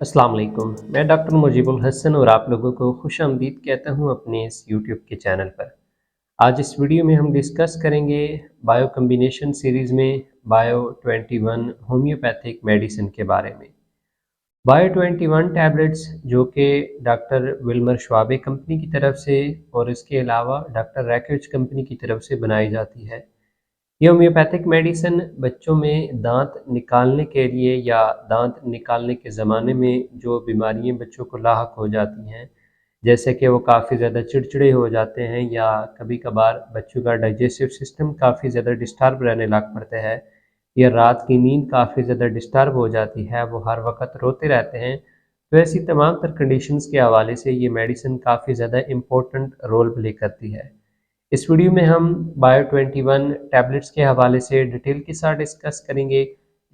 अस्सलाम वालेकुम। मैं डॉक्टर मुजीबुल हसन और आप लोगों को खुशामदीद कहता हूँ अपने इस यूट्यूब के चैनल पर। आज इस वीडियो में हम डिस्कस करेंगे बायो कम्बिनेशन सीरीज़ में बायो 21 होम्योपैथिक मेडिसिन के बारे में। बायो 21 टैबलेट्स जो कि डॉक्टर विल्मर श्वाबे कंपनी की तरफ से और इसके अलावा डॉक्टर रैकेज कंपनी की तरफ से बनाई जाती है। ये होम्योपैथिक मेडिसिन बच्चों में दांत निकालने के लिए या दांत निकालने के ज़माने में जो बीमारियां बच्चों को लाहक हो जाती हैं, जैसे कि वो काफ़ी ज़्यादा चिड़चिड़े हो जाते हैं या कभी-कभार बच्चों का डाइजेस्टिव सिस्टम काफ़ी ज़्यादा डिस्टर्ब रहने लग पड़ता है या रात की नींद काफ़ी ज़्यादा डिस्टर्ब हो जाती है, वो हर वक़्त रोते रहते हैं। तो ऐसी तमाम तर कंडीशंस के हवाले से ये मेडिसिन काफ़ी ज़्यादा इम्पोर्टेंट रोल प्ले करती है। इस वीडियो में हम बायो 21 टैबलेट्स के हवाले से डिटेल के साथ डिस्कस करेंगे।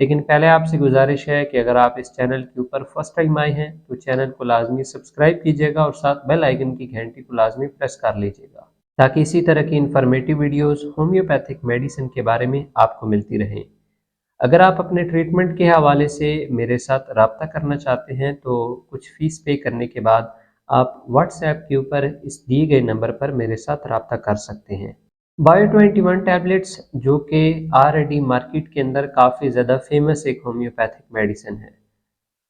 लेकिन पहले आपसे गुजारिश है कि अगर आप इस चैनल के ऊपर फर्स्ट टाइम आए हैं तो चैनल को लाजमी सब्सक्राइब कीजिएगा और साथ बेल आइकन की घंटी को लाजमी प्रेस कर लीजिएगा ताकि इसी तरह की इन्फॉर्मेटिव वीडियोस होम्योपैथिक मेडिसिन के बारे में आपको मिलती रहें। अगर आप अपने ट्रीटमेंट के हवाले से मेरे साथ रब्ता करना चाहते हैं तो कुछ फ़ीस पे करने के बाद आप व्हाट्सएप के ऊपर इस दिए गए नंबर पर मेरे साथ रब्ता कर सकते हैं। बायो 21 टैबलेट्स जो कि ऑलरेडी मार्केट के अंदर काफ़ी ज़्यादा फेमस एक होम्योपैथिक मेडिसिन है।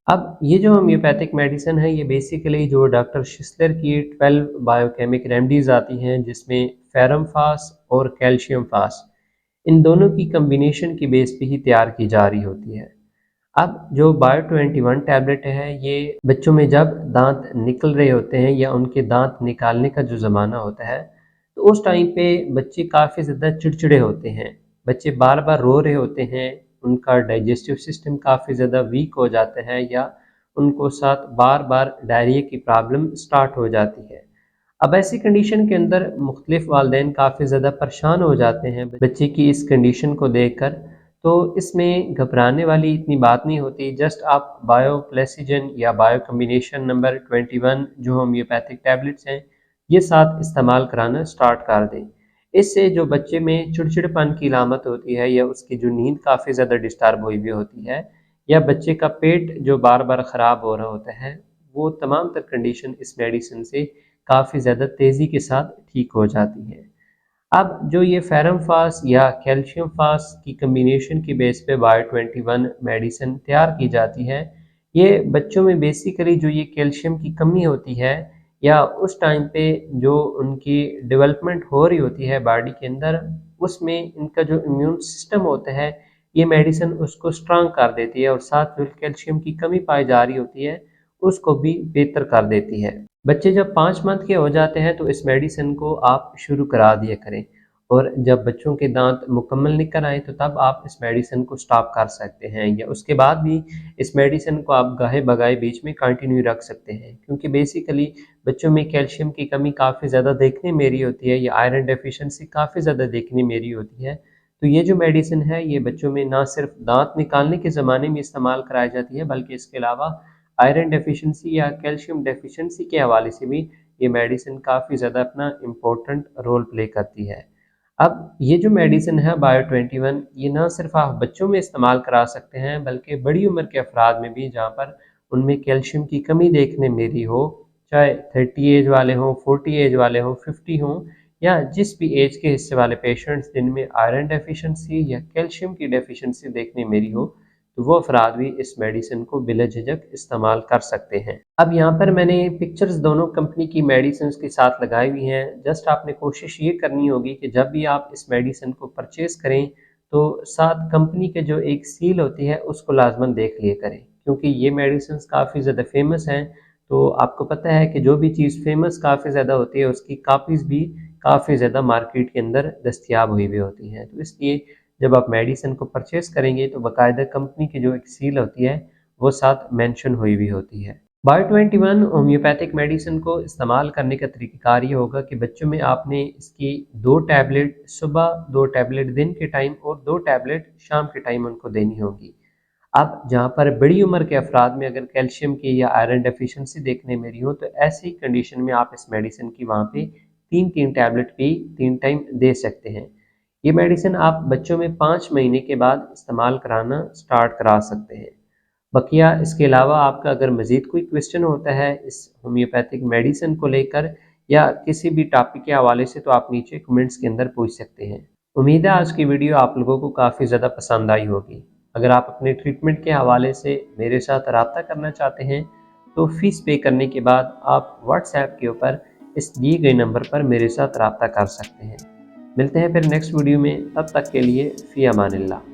अब ये जो होम्योपैथिक मेडिसिन है ये बेसिकली जो डॉक्टर शिस्लर की 12 बायोकेमिक रेमेडीज़ आती हैं जिसमें फेरम फास और कैल्शियम फास इन दोनों की कम्बिनेशन की बेस पे ही तैयार की जा रही होती है। अब जो बायो 21 टैबलेट है ये बच्चों में जब दांत निकल रहे होते हैं या उनके दांत निकालने का जो ज़माना होता है तो उस टाइम पे बच्चे काफ़ी ज़्यादा चिड़चिड़े होते हैं। बच्चे बार बार रो रहे होते हैं, उनका डाइजेस्टिव सिस्टम काफ़ी ज़्यादा वीक हो जाता है या उनको साथ बार बार डायरिया की प्रॉब्लम स्टार्ट हो जाती है। अब ऐसी कंडीशन के अंदर मुख्तलिफ वालदेन काफ़ी ज़्यादा परेशान हो जाते हैं बच्चे की इस कंडीशन को देखकर। तो इसमें घबराने वाली इतनी बात नहीं होती, जस्ट आप बायो प्लेसिजन या बायो कम्बिनेशन नंबर 21 जो होम्योपैथिक टैबलेट्स हैं ये साथ इस्तेमाल कराना स्टार्ट कर दें। इससे जो बच्चे में चिड़चिड़पन की अलामत होती है या उसकी जो नींद काफ़ी ज़्यादा डिस्टर्ब हुई होती है या बच्चे का पेट जो बार बार ख़राब हो रहा होता है, वो तमाम तर कंडीशन इस मेडिसिन से काफ़ी ज़्यादा तेज़ी के साथ ठीक हो जाती है। अब जो ये फेरम फास या कैल्शियम फास की कम्बिनेशन की बेस पे बायो 21 मेडिसिन तैयार की जाती है, ये बच्चों में बेसिकली जो ये कैल्शियम की कमी होती है या उस टाइम पे जो उनकी डेवलपमेंट हो रही होती है बॉडी के अंदर, उसमें इनका जो इम्यून सिस्टम होता है, ये मेडिसिन उसको स्ट्रांग कर देती है और साथ जो कैल्शियम की कमी पाई जा रही होती है, उसको भी बेहतर कर देती है। बच्चे जब 5 मंथ के हो जाते हैं तो इस मेडिसिन को आप शुरू करा दिया करें और जब बच्चों के दांत मुकम्मल निकल आए तो तब आप इस मेडिसिन को स्टॉप कर सकते हैं या उसके बाद भी इस मेडिसिन को आप गाहे-बगाए बीच में कंटिन्यू रख सकते हैं, क्योंकि बेसिकली बच्चों में कैल्शियम की कमी काफ़ी ज़्यादा देखने में रही होती है या आयरन डेफिशिएंसी काफ़ी ज़्यादा देखने में रही होती है। तो ये जो मेडिसिन है ये बच्चों में ना सिर्फ दांत निकालने के ज़माने में इस्तेमाल कराई जाती है बल्कि इसके अलावा आयरन डेफिशिएंसी या कैल्शियम डेफिशिएंसी के हवाले से भी ये मेडिसिन काफ़ी ज़्यादा अपना इम्पोर्टेंट रोल प्ले करती है। अब ये जो मेडिसिन है बायो 21 ये ना सिर्फ आप बच्चों में इस्तेमाल करा सकते हैं बल्कि बड़ी उम्र के अफराद में भी जहाँ पर उनमें कैल्शियम की कमी देखने में रही हो, चाहे 30 एज वाले हों, 40 एज वाले हों, 50 हों या जिस भी एज के हिस्से वाले पेशेंट्स जिनमें आयरन डेफिशिएंसी या कैल्शियम की डेफिशिएंसी देखने में रही हो, तो वो अफराद भी इस मेडिसिन को बिलाझिझक इस्तेमाल कर सकते हैं। अब यहाँ पर मैंने पिक्चर्स दोनों कंपनी की मेडिसिन के साथ लगाई हुई हैं। जस्ट आपने कोशिश ये करनी होगी कि जब भी आप इस मेडिसिन को परचेज़ करें तो साथ कंपनी के जो एक सील होती है उसको लाजमन देख लिया करें, क्योंकि ये मेडिसिन काफ़ी ज़्यादा फेमस हैं। तो आपको पता है कि जो भी चीज़ फेमस काफ़ी ज़्यादा होती है उसकी कापीज़ भी काफ़ी ज़्यादा मार्केट के अंदर दस्तयाब हुई हुई होती हैं। तो इसलिए जब आप मेडिसिन को परचेज़ करेंगे तो बाकायदा कंपनी की जो एक सील होती है वो साथ मेंशन हुई हुई होती है। बायो 21 होम्योपैथिक मेडिसिन को इस्तेमाल करने का तरीक़ाकार ये होगा कि बच्चों में आपने इसकी 2 टैबलेट सुबह, 2 टैबलेट दिन के टाइम और 2 टैबलेट शाम के टाइम उनको देनी होगी। अब जहाँ पर बड़ी उम्र के अफराद में अगर कैल्शियम की या आयरन डेफिशिएंसी देखने में रही हो तो ऐसी कंडीशन में आप इस मेडिसिन की वहाँ पे 3-3 टैबलेट भी 3 टाइम दे सकते हैं। ये मेडिसिन आप बच्चों में 5 महीने के बाद इस्तेमाल कराना स्टार्ट करा सकते हैं। बकिया इसके अलावा आपका अगर मज़ीद कोई क्वेश्चन होता है इस होम्योपैथिक मेडिसिन को लेकर या किसी भी टॉपिक के हवाले से, तो आप नीचे कमेंट्स के अंदर पूछ सकते हैं। उम्मीद है आज की वीडियो आप लोगों को काफ़ी ज़्यादा पसंद आई होगी। अगर आप अपने ट्रीटमेंट के हवाले से मेरे साथ रब्ता करना चाहते हैं तो फ़ीस पे करने के बाद आप व्हाट्सएप के ऊपर इस दिए गए नंबर पर मेरे साथ रब्ता कर सकते हैं। मिलते हैं फिर नेक्स्ट वीडियो में, तब तक के लिए फ़ी अमानिल्लाह।